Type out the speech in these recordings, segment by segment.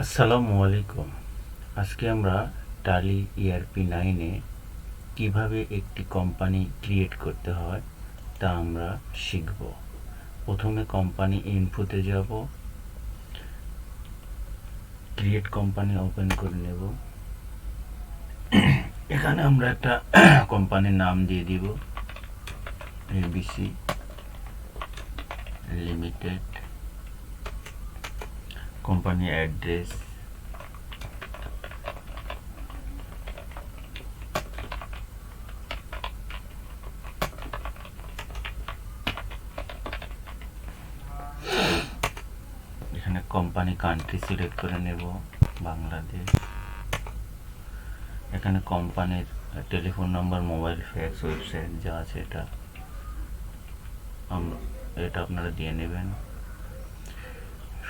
আসসালামু আলাইকুম। আজকে আমরা টালি ইআরপি 9-এ কিভাবে একটি কোম্পানি ক্রিয়েট করতে হয় তা আমরা শিখব। প্রথমে কোম্পানি ইনফোতে যাব, ক্রিয়েট কোম্পানি ওপেন করে নেব। এখানে আমরা একটা কোম্পানির নাম দিয়ে দিব, এবিসি লিমিটেড। কোম্পানি অ্যাড্রেস, এখানে কোম্পানি কান্ট্রি সিলেক্ট করে নেব, বাংলাদেশ। এখানে কোম্পানির telephone number, mobile, fax, website যা আছে এটা আপনারা দিয়ে নেবেন।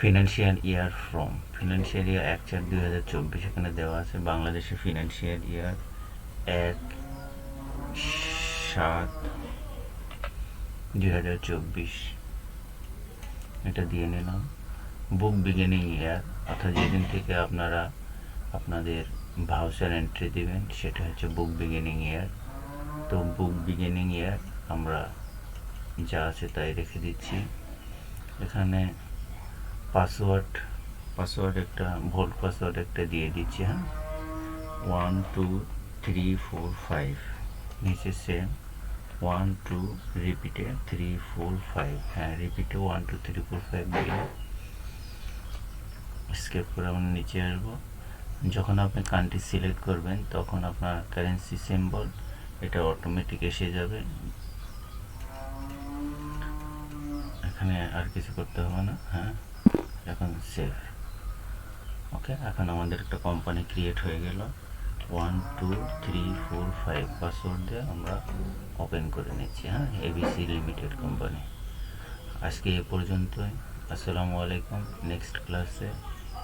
Financial year from, financial year 1/4/2024 এখানে দেওয়া আছে। বাংলাদেশের ফিনান্সিয়াল ইয়ার 1/7/2024 এটা দিয়ে নিলাম। বুক বিগিনিং ইয়ার, অর্থাৎ যেদিন থেকে আপনারা আপনাদের ভাউচার এন্ট্রি দিবেন সেটা হচ্ছে বুক বিগিনিং ইয়ার। তো বুক বিগিনিং ইয়ার আমরা যা আছে তাই রেখে দিচ্ছি। এখানে পাসওয়ার্ড একটা ভোল্ট পাসওয়ার্ড একটা দিয়ে দিচ্ছি। 1 2 3 4 5, নিচে সেম 1 2 রিপিটে 3 4 5, রিপিটে 1 2 3 4 5 দিয়ে স্কেপ করে আমরা নিচে আসবো। যখন আপনি কান্ট্রি সিলেক্ট করবেন তখন আপনার কারেন্সি সিম্বল এটা অটোমেটিক এসে যাবে। এখানে আর কিছু করতে হবে না। এখন সেভ। ওকে, এখন আমাদের একটা কোম্পানি ক্রিয়েট হয়ে গেল। 1 2 3 4 5 পাসওয়ার্ড দিয়ে আমরা ওপেন করে নিচ্ছি। ABC limited company. আজকে এ পর্যন্তই। আসসালামু আলাইকুম। নেক্সট ক্লাসে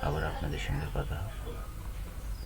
আবার আপনাদের সঙ্গে কথা হবে।